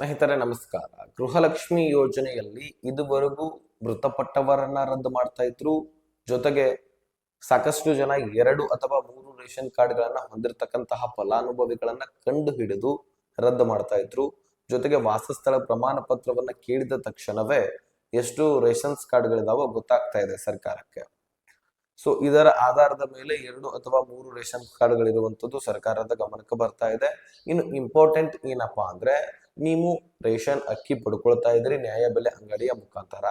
ಸ್ನೇಹಿತರೆ ನಮಸ್ಕಾರ. ಗೃಹಲಕ್ಷ್ಮಿ ಯೋಜನೆಯಲ್ಲಿ ಇದುವರೆಗೂ ಮೃತಪಟ್ಟವರನ್ನ ರದ್ದು ಮಾಡ್ತಾ ಇದ್ರು. ಜೊತೆಗೆ ಸಾಕಷ್ಟು ಜನ 2 ಅಥವಾ 3 ರೇಷನ್ ಕಾರ್ಡ್ಗಳನ್ನ ಹೊಂದಿರತಕ್ಕಂತಹ ಫಲಾನುಭವಿಗಳನ್ನ ಕಂಡು ಹಿಡಿದು ರದ್ದು ಮಾಡ್ತಾ ಇದ್ರು. ಜೊತೆಗೆ ವಾಸಸ್ಥಳ ಪ್ರಮಾಣ ಪತ್ರವನ್ನ ಕೇಳಿದ ತಕ್ಷಣವೇ ಎಷ್ಟು ರೇಷನ್ಸ್ ಕಾರ್ಡ್ಗಳಿದಾವೋ ಗೊತ್ತಾಗ್ತಾ ಇದೆ ಸರ್ಕಾರಕ್ಕೆ. ಸೊ ಇದರ ಆಧಾರದ ಮೇಲೆ 2 ಅಥವಾ 3 ರೇಷನ್ ಕಾರ್ಡ್ಗಳಿರುವಂತದ್ದು ಸರ್ಕಾರದ ಗಮನಕ್ಕೆ ಬರ್ತಾ ಇದೆ. ಇನ್ನು ಇಂಪಾರ್ಟೆಂಟ್ ಏನಪ್ಪಾ ಅಂದ್ರೆ, ನೀವು ರೇಷನ್ ಅಕ್ಕಿ ಪಡ್ಕೊಳ್ತಾ ಇದ್ರಿ ನ್ಯಾಯಬೆಲೆ ಅಂಗಡಿಯ ಮುಖಾಂತರ.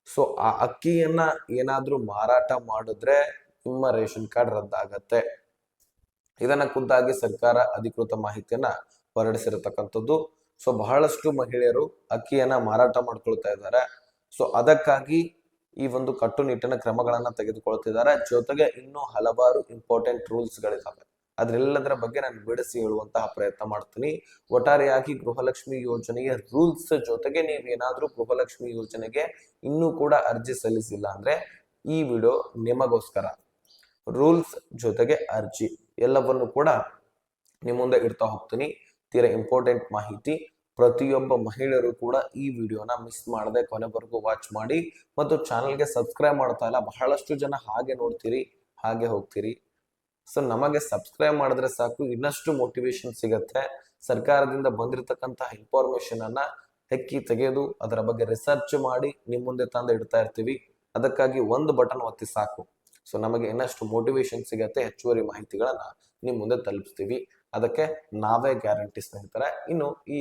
ಸೊ ಆ ಅಕ್ಕಿಯನ್ನ ಏನಾದ್ರೂ ಮಾರಾಟ ಮಾಡಿದ್ರೆ ನಿಮ್ಮ ರೇಷನ್ ಕಾರ್ಡ್ ರದ್ದಾಗತ್ತೆ. ಇದನ್ನ ಖುದ್ದಾಗಿ ಸರ್ಕಾರ ಅಧಿಕೃತ ಮಾಹಿತಿಯನ್ನ ಹೊರಡಿಸಿರತಕ್ಕಂಥದ್ದು. ಸೊ ಬಹಳಷ್ಟು ಮಹಿಳೆಯರು ಅಕ್ಕಿಯನ್ನ ಮಾರಾಟ ಮಾಡ್ಕೊಳ್ತಾ ಇದ್ದಾರೆ. ಸೊ ಅದಕ್ಕಾಗಿ ಈ ಒಂದು ಕಟ್ಟುನಿಟ್ಟಿನ ಕ್ರಮಗಳನ್ನ ತೆಗೆದುಕೊಳ್ತಿದ್ದಾರೆ. ಜೊತೆಗೆ ಇನ್ನೂ ಹಲವಾರು ಇಂಪಾರ್ಟೆಂಟ್ ರೂಲ್ಸ್ ಗಳಿದಾವೆ. ಅದ್ರೆಲ್ಲದರ ಬಗ್ಗೆ ನಾನು ಬಿಡಿಸಿ ಹೇಳುವಂತಹ ಪ್ರಯತ್ನ ಮಾಡ್ತೀನಿ. ಒಟ್ಟಾರೆಯಾಗಿ ಗೃಹಲಕ್ಷ್ಮಿ ಯೋಜನೆಯ ರೂಲ್ಸ್ ಜೊತೆಗೆ ನೀವೇನಾದ್ರೂ ಗೃಹಲಕ್ಷ್ಮಿ ಯೋಜನೆಗೆ ಇನ್ನೂ ಕೂಡ ಅರ್ಜಿ ಸಲ್ಲಿಸಿಲ್ಲ ಅಂದ್ರೆ ಈ ವಿಡಿಯೋ ನಿಮಗೋಸ್ಕರ. ರೂಲ್ಸ್ ಜೊತೆಗೆ ಅರ್ಜಿ ಎಲ್ಲವನ್ನು ಕೂಡ ನಿಮ್ಮ ಮುಂದೆ ಇಡ್ತಾ ಹೋಗ್ತೀನಿ. ತೀರಾ ಇಂಪಾರ್ಟೆಂಟ್ ಮಾಹಿತಿ. ಪ್ರತಿಯೊಬ್ಬ ಮಹಿಳೆಯರು ಕೂಡ ಈ ವಿಡಿಯೋನ ಮಿಸ್ ಮಾಡದೆ ಕೊನೆವರೆಗೂ ವಾಚ್ ಮಾಡಿ. ಮತ್ತು ಚಾನಲ್ಗೆ ಸಬ್ಸ್ಕ್ರೈಬ್ ಮಾಡ್ತಾ ಇಲ್ಲ, ಬಹಳಷ್ಟು ಜನ ಹಾಗೆ ನೋಡ್ತೀರಿ ಹಾಗೆ ಹೋಗ್ತೀರಿ. ಸೊ ನಮಗೆ ಸಬ್ಸ್ಕ್ರೈಬ್ ಮಾಡಿದ್ರೆ ಸಾಕು, ಇನ್ನಷ್ಟು ಮೋಟಿವೇಶನ್ ಸಿಗತ್ತೆ. ಸರ್ಕಾರದಿಂದ ಬಂದಿರತಕ್ಕಂತಹ ಇನ್ಫಾರ್ಮೇಶನ್ ಅನ್ನ ಹೆಕ್ಕಿ ತೆಗೆದು ಅದರ ಬಗ್ಗೆ ರಿಸರ್ಚ್ ಮಾಡಿ ನಿಮ್ಮ ಮುಂದೆ ತಂದು ಇಡ್ತಾ ಇರ್ತೀವಿ. ಅದಕ್ಕಾಗಿ ಒಂದು ಬಟನ್ ಒತ್ತಿ ಸಾಕು. ಸೊ ನಮಗೆ ಇನ್ನಷ್ಟು ಮೋಟಿವೇಶನ್ ಸಿಗತ್ತೆ, ಹೆಚ್ಚುವರಿ ಮಾಹಿತಿಗಳನ್ನ ನಿಮ್ ಮುಂದೆ ತಲುಪಿಸ್ತೀವಿ. ಅದಕ್ಕೆ ನಾವೇ ಗ್ಯಾರಂಟಿ ಸ್ನೇಹಿತರೆ. ಇನ್ನು ಈ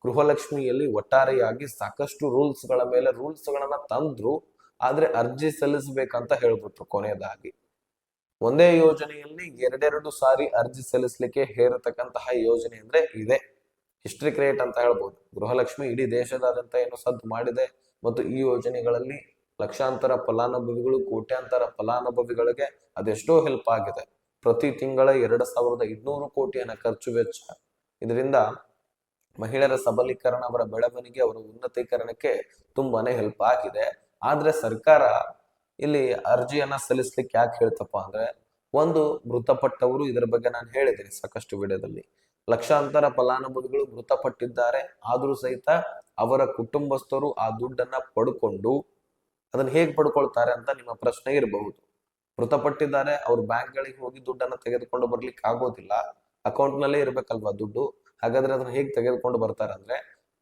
ಗೃಹಲಕ್ಷ್ಮಿಯಲ್ಲಿ ಒಟ್ಟಾರೆಯಾಗಿ ಸಾಕಷ್ಟು ರೂಲ್ಸ್ ಗಳ ಮೇಲೆ ರೂಲ್ಸ್ ಗಳನ್ನ ತಂದ್ರು, ಆದ್ರೆ ಅರ್ಜಿ ಸಲ್ಲಿಸಬೇಕಂತ ಹೇಳ್ಬಿಟ್ರು. ಕೊನೆಯದಾಗಿ ಒಂದೇ ಯೋಜನೆಯಲ್ಲಿ ಎರಡೆರಡು ಸಾರಿ ಅರ್ಜಿ ಸಲ್ಲಿಸಲಿಕ್ಕೆ ಹೇರತಕ್ಕಂತಹ ಯೋಜನೆ ಅಂದ್ರೆ ಇದೆ. ಹಿಸ್ಟ್ರಿ ಕ್ರಿಯೇಟ್ ಅಂತ ಹೇಳ್ಬೋದು. ಗೃಹಲಕ್ಷ್ಮಿ ಇಡೀ ದೇಶದಾದ್ಯಂತ ಏನು ಸದ್ದು ಮಾಡಿದೆ ಮತ್ತು ಈ ಯೋಜನೆಗಳಲ್ಲಿ ಲಕ್ಷಾಂತರ ಫಲಾನುಭವಿಗಳು, ಕೋಟ್ಯಾಂತರ ಫಲಾನುಭವಿಗಳಿಗೆ ಅದೆಷ್ಟೋ ಹೆಲ್ಪ್ ಆಗಿದೆ. ಪ್ರತಿ ತಿಂಗಳ 2,500 ಕೋಟಿಯನ್ನ ಖರ್ಚು ವೆಚ್ಚ. ಇದರಿಂದ ಮಹಿಳೆಯರ ಸಬಲೀಕರಣ, ಅವರ ಬೆಳವಣಿಗೆ, ಅವರ ಉನ್ನತೀಕರಣಕ್ಕೆ ತುಂಬಾನೇ ಹೆಲ್ಪ್ ಆಗಿದೆ. ಆದ್ರೆ ಸರ್ಕಾರ ಇಲ್ಲಿ ಅರ್ಜಿಯನ್ನ ಸಲ್ಲಿಸ್ಲಿಕ್ಕೆ ಯಾಕೆ ಹೇಳ್ತಪ್ಪ ಅಂದ್ರೆ, ಒಂದು ಮೃತಪಟ್ಟವರು, ಇದರ ಬಗ್ಗೆ ನಾನು ಹೇಳಿದ್ದೀನಿ ಸಾಕಷ್ಟು ವಿಡಿಯೋದಲ್ಲಿ. ಲಕ್ಷಾಂತರ ಫಲಾನುಭವಿಗಳು ಮೃತಪಟ್ಟಿದ್ದಾರೆ. ಆದ್ರೂ ಸಹಿತ ಅವರ ಕುಟುಂಬಸ್ಥರು ಆ ದುಡ್ಡನ್ನ ಪಡ್ಕೊಂಡು ಅದನ್ನ ಹೇಗ್ ಪಡ್ಕೊಳ್ತಾರೆ ಅಂತ ನಿಮ್ಮ ಪ್ರಶ್ನೆ ಇರಬಹುದು. ಮೃತಪಟ್ಟಿದ್ದಾರೆ, ಅವ್ರ ಬ್ಯಾಂಕ್ಗಳಿಗೆ ಹೋಗಿ ದುಡ್ಡನ್ನ ತೆಗೆದುಕೊಂಡು ಬರ್ಲಿಕ್ಕೆ ಆಗೋದಿಲ್ಲ. ಅಕೌಂಟ್ ನಲ್ಲೇ ಇರ್ಬೇಕಲ್ವಾ ದುಡ್ಡು. ಹಾಗಾದ್ರೆ ಅದನ್ನ ಹೇಗ್ ತೆಗೆದುಕೊಂಡು ಬರ್ತಾರೆ ಅಂದ್ರೆ,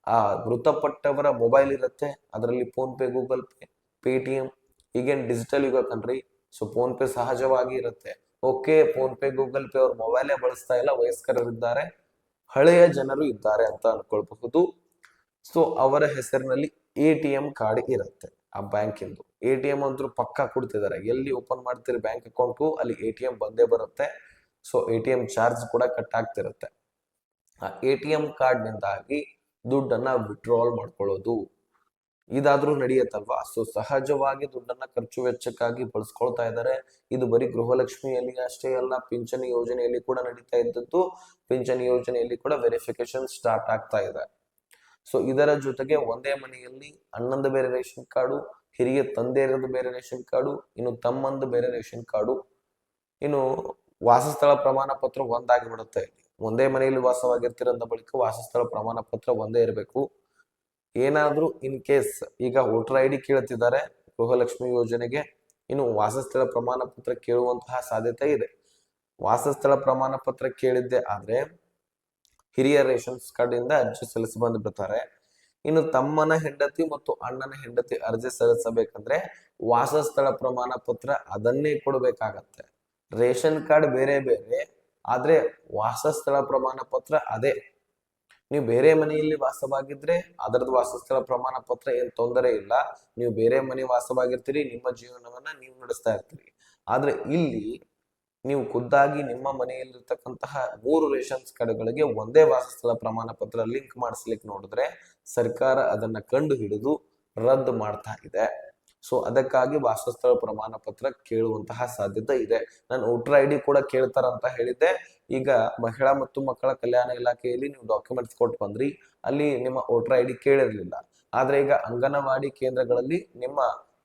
ಆ ಮೃತಪಟ್ಟವರ ಮೊಬೈಲ್ ಇರುತ್ತೆ, ಅದರಲ್ಲಿ phone pay, Google pay, Paytm, ಈಗೇನ್ ಡಿಜಿಟಲ್ ಯುಗ ಕಣ್ರಿ. ಸೊ ಫೋನ್ ಪೇ ಸಹಜವಾಗಿ ಇರುತ್ತೆ. Okay, phone pay, Google pay ಅವ್ರ ಮೊಬೈಲೇ ಬಳಸ್ತಾ ಇಲ್ಲ, ವಯಸ್ಕರರಿದ್ದಾರೆ, ಹಳೆಯ ಜನರು ಇದ್ದಾರೆ ಅಂತ ಅನ್ಕೊಳ್ಬಹುದು. ಸೊ ಅವರ ಹೆಸರಿನಲ್ಲಿ ATM ಕಾರ್ಡ್ ಇರುತ್ತೆ ಆ ಬ್ಯಾಂಕಿಂದು. ATM ಅಂದ್ರೂ ಪಕ್ಕಾ ಕೊಡ್ತಿದ್ದಾರೆ. ಎಲ್ಲಿ ಓಪನ್ ಮಾಡ್ತೀರಿ ಬ್ಯಾಂಕ್ ಅಕೌಂಟು, ಅಲ್ಲಿ ATM ಬಂದೇ ಬರುತ್ತೆ. ಸೊ ATM ಚಾರ್ಜ್ ಕೂಡ ಕಟ್ ಆಗ್ತಿರುತ್ತೆ. ಆ ATM ಕಾರ್ಡ್ ನಿಂದಾಗಿ ದುಡ್ಡನ್ನ ವಿಡ್ರಾಲ್ ಮಾಡ್ಕೊಳ್ಳೋದು ಇದಾದ್ರೂ ನಡೆಯುತ್ತಲ್ವಾ. ಸೊ ಸಹಜವಾಗಿ ದುಡ್ಡನ್ನ ಖರ್ಚು ವೆಚ್ಚಕ್ಕಾಗಿ ಬಳಸ್ಕೊಳ್ತಾ ಇದ್ದಾರೆ. ಇದು ಬರೀ ಗೃಹಲಕ್ಷ್ಮಿಯಲ್ಲಿ ಅಷ್ಟೇ ಅಲ್ಲ, ಪಿಂಚಣಿ ಯೋಜನೆಯಲ್ಲಿ ಕೂಡ ನಡೀತಾ ಇದ್ದದ್ದು. ಪಿಂಚಣಿ ಯೋಜನೆಯಲ್ಲಿ ಕೂಡ ವೆರಿಫಿಕೇಶನ್ ಸ್ಟಾರ್ಟ್ ಆಗ್ತಾ ಇದೆ. ಸೊ ಇದರ ಜೊತೆಗೆ ಒಂದೇ ಮನೆಯಲ್ಲಿ ಅಣ್ಣಂದು ಬೇರೆ ರೇಷನ್ ಕಾರ್ಡು, ಹಿರಿಯ ತಂದೆಯರದು ಬೇರೆ ರೇಷನ್ ಕಾರ್ಡು, ಇನ್ನು ತಮ್ಮಂದು ಬೇರೆ ರೇಷನ್ ಕಾರ್ಡು, ಇನ್ನು ವಾಸಸ್ಥಳ ಪ್ರಮಾಣ ಪತ್ರ ಒಂದಾಗಿ ಬಿಡುತ್ತೆ. ಒಂದೇ ಮನೆಯಲ್ಲಿ ವಾಸವಾಗಿರ್ತಿರಂದ ಬಳಿಕ ವಾಸಸ್ಥಳ ಪ್ರಮಾಣ ಪತ್ರ ಒಂದೇ ಇರಬೇಕು. ಏನಾದ್ರೂ ಇನ್ ಕೇಸ್ ಈಗ ವೋಟರ್ ID ಕೇಳ್ತಿದ್ದಾರೆ ಗೃಹಲಕ್ಷ್ಮಿ ಯೋಜನೆಗೆ, ಇನ್ನು ವಾಸಸ್ಥಳ ಪ್ರಮಾಣ ಪತ್ರ ಕೇಳುವಂತಹ ಸಾಧ್ಯತೆ ಇದೆ. ವಾಸಸ್ಥಳ ಪ್ರಮಾಣ ಪತ್ರ ಕೇಳಿದ್ದೆ ಆದ್ರೆ ಹಿರಿಯ ರೇಷನ್ಸ್ ಕಾರ್ಡ್ ಇಂದ ಅರ್ಜಿ ಸಲ್ಲಿಸಿ ಬಂದು ಬಿಡ್ತಾರೆ. ಇನ್ನು ತಮ್ಮನ ಹೆಂಡತಿ ಮತ್ತು ಅಣ್ಣನ ಹೆಂಡತಿ ಅರ್ಜಿ ಸಲ್ಲಿಸಬೇಕಂದ್ರೆ ವಾಸಸ್ಥಳ ಪ್ರಮಾಣ ಪತ್ರ ಅದನ್ನೇ ಕೊಡ್ಬೇಕಾಗತ್ತೆ. ರೇಷನ್ ಕಾರ್ಡ್ ಬೇರೆ ಬೇರೆ, ಆದ್ರೆ ವಾಸಸ್ಥಳ ಪ್ರಮಾಣ ಪತ್ರ ಅದೇ. ನೀವು ಬೇರೆ ಮನೆಯಲ್ಲಿ ವಾಸವಾಗಿದ್ರೆ ಅದರದ್ದು ವಾಸಸ್ಥಳ ಪ್ರಮಾಣ ಪತ್ರ ಏನ್ ತೊಂದರೆ ಇಲ್ಲ. ನೀವು ಬೇರೆ ಮನೆ ವಾಸವಾಗಿರ್ತೀರಿ, ನಿಮ್ಮ ಜೀವನವನ್ನ ನೀವು ನಡೆಸ್ತಾ ಇರ್ತೀರಿ. ಆದ್ರೆ ಇಲ್ಲಿ ನೀವು ಖುದ್ದಾಗಿ ನಿಮ್ಮ ಮನೆಯಲ್ಲಿರ್ತಕ್ಕಂತಹ 3 ರೇಷನ್ಸ್ ಕಾರ್ಡ್ಗಳಿಗೆ ಒಂದೇ ವಾಸಸ್ಥಳ ಪ್ರಮಾಣ ಪತ್ರ ಲಿಂಕ್ ಮಾಡಿಸ್ಲಿಕ್ಕೆ ನೋಡಿದ್ರೆ ಸರ್ಕಾರ ಅದನ್ನ ಕಂಡು ಹಿಡಿದು ರದ್ದು ಮಾಡ್ತಾ ಇದೆ. ಸೊ ಅದಕ್ಕಾಗಿ ವಾಸಸ್ಥಳ ಪ್ರಮಾಣ ಪತ್ರ ಕೇಳುವಂತಹ ಸಾಧ್ಯತೆ ಇದೆ. ನಾನು ವೋಟರ್ ID ಕೂಡ ಕೇಳ್ತಾರಂತ ಹೇಳಿದ್ದೆ. ಈಗ ಮಹಿಳಾ ಮತ್ತು ಮಕ್ಕಳ ಕಲ್ಯಾಣ ಇಲಾಖೆಯಲ್ಲಿ ನೀವು ಡಾಕ್ಯುಮೆಂಟ್ಸ್ ಕೊಟ್ಟು ಬಂದ್ರಿ, ಅಲ್ಲಿ ನಿಮ್ಮ ವೋಟರ್ ID ಕೇಳಿರ್ಲಿಲ್ಲ. ಆದ್ರೆ ಈಗ ಅಂಗನವಾಡಿ ಕೇಂದ್ರಗಳಲ್ಲಿ ನಿಮ್ಮ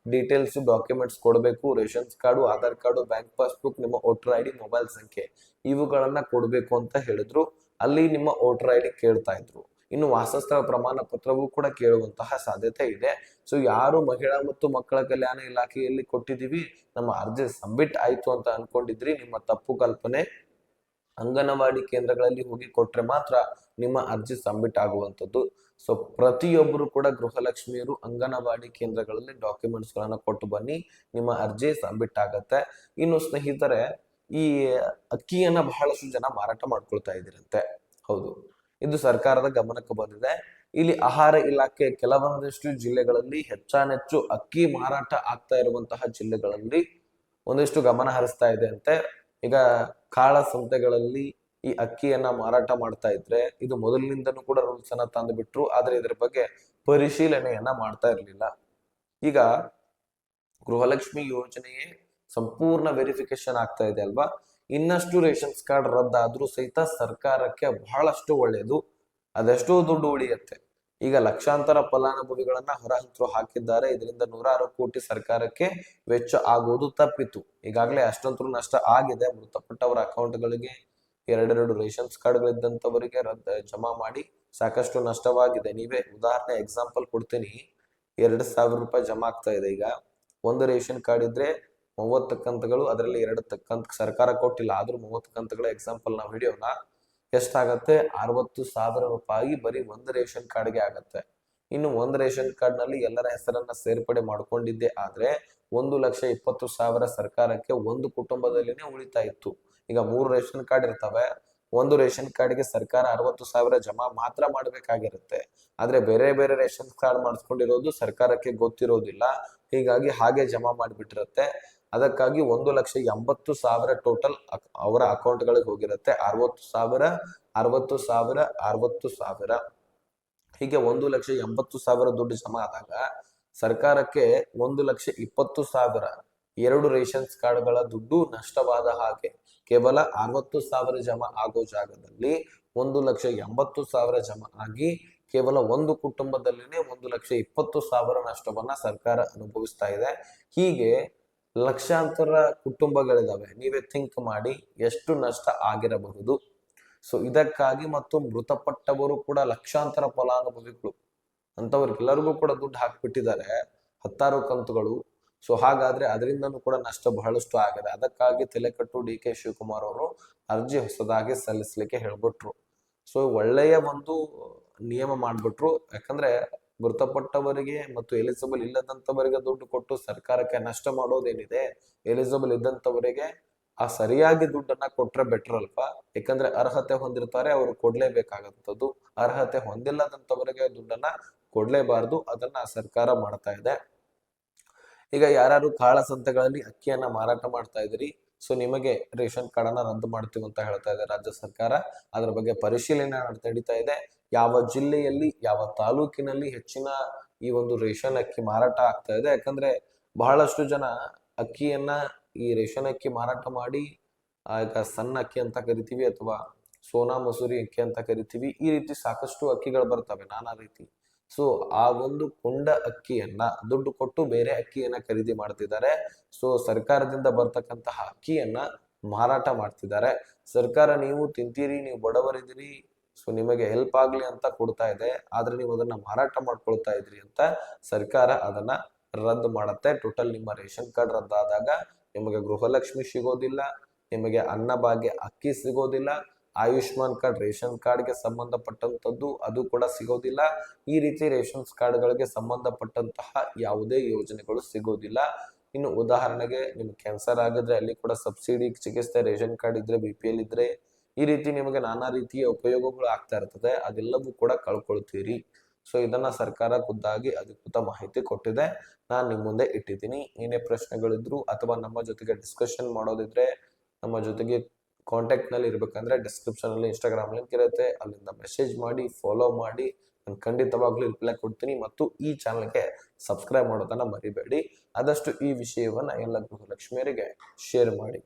ಡೀಟೇಲ್ಸ್, ಡಾಕ್ಯುಮೆಂಟ್ಸ್ ಕೊಡಬೇಕು. Rations card, Aadhaar card, bank passbook, ನಿಮ್ಮ ವೋಟರ್ ID, ಮೊಬೈಲ್ ಸಂಖ್ಯೆ ಇವುಗಳನ್ನ ಕೊಡಬೇಕು ಅಂತ ಹೇಳಿದ್ರು. ಅಲ್ಲಿ ನಿಮ್ಮ ವೋಟರ್ ID ಕೇಳ್ತಾ ಇದ್ರು. ಇನ್ನು ವಾಸಸ್ಥಳ ಪ್ರಮಾಣ ಪತ್ರವೂ ಕೂಡ ಕೇಳುವಂತಹ ಸಾಧ್ಯತೆ ಇದೆ. ಸೊ ಯಾರು ಮಹಿಳಾ ಮತ್ತು ಮಕ್ಕಳ ಕಲ್ಯಾಣ ಇಲಾಖೆಯಲ್ಲಿ ಕೊಟ್ಟಿದ್ದೀವಿ, ನಮ್ಮ ಅರ್ಜಿ ಸಬ್ಮಿಟ್ ಆಯ್ತು ಅಂತ ಅನ್ಕೊಂಡಿದ್ರಿ, ನಿಮ್ಮ ತಪ್ಪು ಕಲ್ಪನೆ. ಅಂಗನವಾಡಿ ಕೇಂದ್ರಗಳಲ್ಲಿ ಹೋಗಿ ಕೊಟ್ರೆ ಮಾತ್ರ ನಿಮ್ಮ ಅರ್ಜಿ ಸಬ್ಮಿಟ್ ಆಗುವಂಥದ್ದು. ಸೊ ಪ್ರತಿಯೊಬ್ಬರು ಕೂಡ ಗೃಹಲಕ್ಷ್ಮಿಯರು ಅಂಗನವಾಡಿ ಕೇಂದ್ರಗಳಲ್ಲಿ ಡಾಕ್ಯುಮೆಂಟ್ಸ್ ಗಳನ್ನ ಕೊಟ್ಟು ಬನ್ನಿ, ನಿಮ್ಮ ಅರ್ಜಿ ಸಬ್ಮಿಟ್ ಆಗತ್ತೆ. ಇನ್ನು ಸ್ನೇಹಿತರೆ, ಈ ಅಕ್ಕಿಯನ್ನ ಬಹಳಷ್ಟು ಜನ ಮಾರಾಟ ಮಾಡ್ಕೊಳ್ತಾ ಇದ್ದೀರಂತೆ. ಹೌದು, ಇದು ಸರ್ಕಾರದ ಗಮನಕ್ಕೆ ಬಂದಿದೆ. ಇಲ್ಲಿ ಆಹಾರ ಇಲಾಖೆ ಕೆಲವೊಂದಿಷ್ಟು ಜಿಲ್ಲೆಗಳಲ್ಲಿ ಹೆಚ್ಚಾನೆಚ್ಚು ಅಕ್ಕಿ ಮಾರಾಟ ಆಗ್ತಾ ಇರುವಂತಹ ಜಿಲ್ಲೆಗಳಲ್ಲಿ ಒಂದಿಷ್ಟು ಗಮನ ಹರಿಸ್ತಾ ಇದೆ ಅಂತೆ. ಈಗ ಕಾಳ ಸಂತೆಗಳಲ್ಲಿ ಈ ಅಕ್ಕಿಯನ್ನ ಮಾರಾಟ ಮಾಡ್ತಾ ಇದ್ರೆ, ಇದು ಮೊದಲಿನಿಂದನೂ ಕೂಡ ರೂಲ್ಸ್ ಅನ್ನ ತಂದು ಬಿಟ್ರು, ಆದ್ರೆ ಇದ್ರ ಬಗ್ಗೆ ಪರಿಶೀಲನೆಯನ್ನ ಮಾಡ್ತಾ ಇರ್ಲಿಲ್ಲ. ಈಗ ಗೃಹಲಕ್ಷ್ಮಿ ಯೋಜನೆಯೇ ಸಂಪೂರ್ಣ ವೆರಿಫಿಕೇಶನ್ ಆಗ್ತಾ ಇದೆ ಅಲ್ವಾ. ಇನ್ನಷ್ಟು ರೇಷನ್ಸ್ ಕಾರ್ಡ್ ರದ್ದಾದ್ರೂ ಸಹಿತ ಸರ್ಕಾರಕ್ಕೆ ಬಹಳಷ್ಟು ಒಳ್ಳೆಯದು, ಅದೆಷ್ಟೋ ದುಡ್ಡು ಉಳಿಯುತ್ತೆ. ಈಗ ಲಕ್ಷಾಂತರ ಫಲಾನುಭವಿಗಳನ್ನ ಹೊರಹಂತರು ಹಾಕಿದ್ದಾರೆ, ಇದರಿಂದ 106 ಕೋಟಿ ಸರ್ಕಾರಕ್ಕೆ ವೆಚ್ಚ ಆಗುವುದು ತಪ್ಪಿತು. ಈಗಾಗಲೇ ಅಷ್ಟೊಂದು ನಷ್ಟ ಆಗಿದೆ. ಮೃತಪಟ್ಟವರ ಅಕೌಂಟ್ಗಳಿಗೆ ಎರಡೆರಡು ರೇಷನ್ಸ್ ಕಾರ್ಡ್ಗಳಿದ್ದಂಥವರಿಗೆ ಜಮಾ ಮಾಡಿ ಸಾಕಷ್ಟು ನಷ್ಟವಾಗಿದೆ. ನೀವೇ ಉದಾಹರಣೆ ಎಕ್ಸಾಂಪಲ್ ಕೊಡ್ತೀನಿ. 2,000 ರೂಪಾಯಿ ಜಮಾ ಆಗ್ತಾ ಇದೆ. ಈಗ ಒಂದು ರೇಷನ್ ಕಾರ್ಡ್ ಇದ್ರೆ 30 ಕಂತುಗಳು, ಅದರಲ್ಲಿ 2 ಕಂತು ಸರ್ಕಾರ ಕೊಟ್ಟಿಲ್ಲ, ಆದ್ರೂ 30 ಕಂತುಗಳ ಎಕ್ಸಾಂಪಲ್ ನಾವು ಹಿಡಿಯೋಣ. ಎಷ್ಟಾಗತ್ತೆ? 60,000 ರೂಪಾಯಿ ಬರೀ ಒಂದು ರೇಷನ್ ಕಾರ್ಡ್ಗೆ ಆಗತ್ತೆ. ಇನ್ನು ಒಂದು ರೇಷನ್ ಕಾರ್ಡ್ ನಲ್ಲಿ ಎಲ್ಲರ ಹೆಸರನ್ನ ಸೇರ್ಪಡೆ ಮಾಡ್ಕೊಂಡಿದ್ದೆ ಆದ್ರೆ 1,20,000 ಸರ್ಕಾರಕ್ಕೆ ಒಂದು ಕುಟುಂಬದಲ್ಲಿನೇ ಉಳಿತಾ ಇತ್ತು. ಈಗ 3 ರೇಷನ್ ಕಾರ್ಡ್ ಇರ್ತವೆ, ಒಂದು ರೇಷನ್ ಕಾರ್ಡ್ಗೆ ಸರ್ಕಾರ 60,000 ಜಮಾ ಮಾತ್ರ ಮಾಡ್ಬೇಕಾಗಿರುತ್ತೆ. ಆದ್ರೆ ಬೇರೆ ಬೇರೆ ರೇಷನ್ ಕಾರ್ಡ್ ಮಾಡಿಸ್ಕೊಂಡಿರೋದು ಸರ್ಕಾರಕ್ಕೆ ಗೊತ್ತಿರೋದಿಲ್ಲ, ಹೀಗಾಗಿ ಹಾಗೆ ಜಮಾ ಮಾಡಿಬಿಟ್ಟಿರುತ್ತೆ. ಅದಕ್ಕಾಗಿ 1,80,000 ಟೋಟಲ್ ಅವರ ಅಕೌಂಟ್ ಗಳಿಗೆ ಹೋಗಿರುತ್ತೆ. 60,000, 60,000, 60,000 ಹೀಗೆ 1,80,000 ದುಡ್ಡು ಜಮಾ ಆದಾಗ ಸರ್ಕಾರಕ್ಕೆ 1,20,000 2 ರೇಷನ್ಸ್ ಕಾರ್ಡ್ಗಳ ದುಡ್ಡು ನಷ್ಟವಾದ ಹಾಗೆ. ಕೇವಲ 60,000 ಜಮಾ ಆಗೋ ಜಾಗದಲ್ಲಿ 1,80,000 ಜಮಾ ಆಗಿ ಕೇವಲ ಒಂದು ಕುಟುಂಬದಲ್ಲಿನೇ 1,20,000 ನಷ್ಟವನ್ನ ಸರ್ಕಾರ ಅನುಭವಿಸ್ತಾ ಇದೆ. ಹೀಗೆ ಲಕ್ಷಾಂತರ ಕುಟುಂಬಗಳಿದಾವೆ. ನೀವೇ ಥಿಂಕ್ ಮಾಡಿ ಎಷ್ಟು ನಷ್ಟ ಆಗಿರಬಹುದು. ಸೊ ಇದಕ್ಕಾಗಿ ಮತ್ತು ಮೃತಪಟ್ಟವರು ಕೂಡ ಲಕ್ಷಾಂತರ ಫಲಾನುಭವಿಗಳು, ಅಂತವ್ರಿಗೆಲ್ಲರಿಗೂ ಕೂಡ ದುಡ್ಡು ಹಾಕ್ಬಿಟ್ಟಿದ್ದಾರೆ, 10 ಕಂತುಗಳು. ಸೊ ಹಾಗಾದ್ರೆ ಅದರಿಂದನೂ ಕೂಡ ನಷ್ಟ ಬಹಳಷ್ಟು ಆಗಿದೆ. ಅದಕ್ಕಾಗಿ ತಲೆಕಟ್ಟು DK ಶಿವಕುಮಾರ್ ಅವರು ಅರ್ಜಿ ಹೊಸದಾಗಿ ಸಲ್ಲಿಸಲಿಕ್ಕೆ ಹೇಳ್ಬಿಟ್ರು. ಸೊ ಒಳ್ಳೆಯ ಒಂದು ನಿಯಮ ಮಾಡ್ಬಿಟ್ರು. ಯಾಕಂದ್ರೆ ಮೃತಪಟ್ಟವರಿಗೆ ಮತ್ತು ಎಲಿಜಿಬಲ್ ಇಲ್ಲದಂತವರಿಗೆ ದುಡ್ಡು ಕೊಟ್ಟು ಸರ್ಕಾರಕ್ಕೆ ನಷ್ಟ ಮಾಡೋದೇನಿದೆ, ಎಲಿಜಿಬಲ್ ಇದ್ದಂತವರಿಗೆ ಆ ಸರಿಯಾಗಿ ದುಡ್ಡನ್ನ ಕೊಟ್ರೆ ಬೆಟರ್ ಅಲ್ವಾ. ಯಾಕಂದ್ರೆ ಅರ್ಹತೆ ಹೊಂದಿರ್ತಾರೆ, ಅವರು ಕೊಡ್ಲೇಬೇಕಾಗಂತದ್ದು. ಅರ್ಹತೆ ಹೊಂದಿಲ್ಲದಂತವರಿಗೆ ದುಡ್ಡನ್ನ ಕೊಡ್ಲೇಬಾರ್ದು, ಅದನ್ನ ಸರ್ಕಾರ ಮಾಡ್ತಾ ಇದೆ. ಈಗ ಯಾರು ಕಾಳಸಂತೆಗಳಲ್ಲಿ ಅಕ್ಕಿಯನ್ನ ಮಾರಾಟ ಮಾಡ್ತಾ ಇದ್ರಿ, ಸೊ ನಿಮಗೆ ರೇಷನ್ ಕಾರ್ಡ್ ಅನ್ನ ರದ್ದು ಮಾಡ್ತೀವಿ ಅಂತ ಹೇಳ್ತಾ ಇದೆ ರಾಜ್ಯ ಸರ್ಕಾರ. ಅದ್ರ ಬಗ್ಗೆ ಪರಿಶೀಲನೆ ನಡೀತಾ ಇದೆ. ಯಾವ ಜಿಲ್ಲೆಯಲ್ಲಿ, ಯಾವ ತಾಲೂಕಿನಲ್ಲಿ ಹೆಚ್ಚಿನ ಈ ಒಂದು ರೇಷನ್ ಅಕ್ಕಿ ಮಾರಾಟ ಆಗ್ತಾ ಇದೆ. ಯಾಕಂದ್ರೆ ಬಹಳಷ್ಟು ಜನ ಅಕ್ಕಿಯನ್ನ ಈ ರೇಷನ್ ಅಕ್ಕಿ ಮಾರಾಟ ಮಾಡಿ ಈಗ ಸಣ್ಣ ಅಕ್ಕಿ ಅಂತ ಕರಿತೀವಿ, ಅಥವಾ ಸೋನಾ ಮಸೂರಿ ಅಕ್ಕಿ ಅಂತ ಕರಿತೀವಿ, ಈ ರೀತಿ ಸಾಕಷ್ಟು ಅಕ್ಕಿಗಳು ಬರ್ತವೆ ನಾನಾ ರೀತಿ. ಸೊ ಆ ಒಂದು ಕೊಂಡ ಅಕ್ಕಿಯನ್ನ ದುಡ್ಡು ಕೊಟ್ಟು ಬೇರೆ ಅಕ್ಕಿಯನ್ನ ಖರೀದಿ ಮಾಡ್ತಿದ್ದಾರೆ. ಸೊ ಸರ್ಕಾರದಿಂದ ಬರ್ತಕ್ಕಂತಹ ಅಕ್ಕಿಯನ್ನ ಮಾರಾಟ ಮಾಡ್ತಿದ್ದಾರೆ. ಸರ್ಕಾರ ನೀವು ತಿಂತೀರಿ, ನೀವು ಬಡವರಿದ್ದೀರಿ, ಸೊ ನಿಮಗೆ ಹೆಲ್ಪ್ ಆಗ್ಲಿ ಅಂತ ಕೊಡ್ತಾ ಇದೆ, ಆದ್ರೆ ನೀವು ಅದನ್ನ ಮಾರಾಟ ಮಾಡ್ಕೊಳ್ತಾ ಇದ್ರಿ ಅಂತ ಸರ್ಕಾರ ಅದನ್ನ ರದ್ದು ಮಾಡುತ್ತೆ. ಟೋಟಲ್ ನಿಮ್ಮ ರೇಷನ್ ಕಾರ್ಡ್ ರದ್ದಾದಾಗ ನಿಮಗೆ ಗೃಹಲಕ್ಷ್ಮಿ ಸಿಗೋದಿಲ್ಲ, ನಿಮಗೆ ಅನ್ನಭಾಗ್ಯ ಅಕ್ಕಿ ಸಿಗೋದಿಲ್ಲ, ಆಯುಷ್ಮಾನ್ ಕಾರ್ಡ್ ರೇಷನ್ ಕಾರ್ಡ್ಗೆ ಸಂಬಂಧಪಟ್ಟಂತದ್ದು ಅದು ಕೂಡ ಸಿಗೋದಿಲ್ಲ. ಈ ರೀತಿ ರೇಷನ್ಸ್ ಕಾರ್ಡ್ಗಳಿಗೆ ಸಂಬಂಧಪಟ್ಟಂತಹ ಯಾವುದೇ ಯೋಜನೆಗಳು ಸಿಗೋದಿಲ್ಲ. ಇನ್ನು ಉದಾಹರಣೆಗೆ ನಿಮ್ಗೆ ಕ್ಯಾನ್ಸರ್ ಆಗಿದ್ರೆ ಅಲ್ಲಿ ಕೂಡ ಸಬ್ಸಿಡಿ ಚಿಕಿತ್ಸೆ ರೇಷನ್ ಕಾರ್ಡ್ ಇದ್ರೆ, BPL ಇದ್ರೆ, ಈ ರೀತಿ ನಿಮಗೆ ನಾನಾ ರೀತಿಯ ಉಪಯೋಗಗಳು ಆಗ್ತಾ ಇರ್ತದೆ, ಅದೆಲ್ಲವೂ ಕೂಡ ಕಳ್ಕೊಳ್ತೀರಿ. ಸೊ ಇದನ್ನ ಸರ್ಕಾರ ಖುದ್ದಾಗಿ ಅಧಿಕೃತ ಮಾಹಿತಿ ಕೊಟ್ಟಿದೆ, ನಾನು ನಿಮ್ ಮುಂದೆ ಇಟ್ಟಿದ್ದೀನಿ. ಏನೇ ಪ್ರಶ್ನೆಗಳಿದ್ರು ಅಥವಾ ನಮ್ಮ ಜೊತೆಗೆ ಡಿಸ್ಕಷನ್ ಮಾಡೋದಿದ್ರೆ, ನಮ್ಮ ಜೊತೆಗೆ ಕಾಂಟ್ಯಾಕ್ಟ್ ನಲ್ಲಿ ಇರ್ಬೇಕಂದ್ರೆ ಡಿಸ್ಕ್ರಿಪ್ಷನ್ ಅಲ್ಲಿ ಇನ್ಸ್ಟಾಗ್ರಾಮ್ ಲಿಂಕ್ ಇರುತ್ತೆ, ಅಲ್ಲಿಂದ ಮೆಸೇಜ್ ಮಾಡಿ, ಫಾಲೋ ಮಾಡಿ, ನಾನು ಖಂಡಿತವಾಗ್ಲೂ ರಿಪ್ಲೈ ಕೊಡ್ತೀನಿ. ಮತ್ತು ಈ ಚಾನಲ್ಗೆ ಸಬ್ಸ್ಕ್ರೈಬ್ ಮಾಡೋದನ್ನ ಮರಿಬೇಡಿ. ಆದಷ್ಟು ಈ ವಿಷಯವನ್ನ ಎಲ್ಲ ಗೃಹಲಕ್ಷ್ಮಿಯರಿಗೆ ಶೇರ್ ಮಾಡಿ.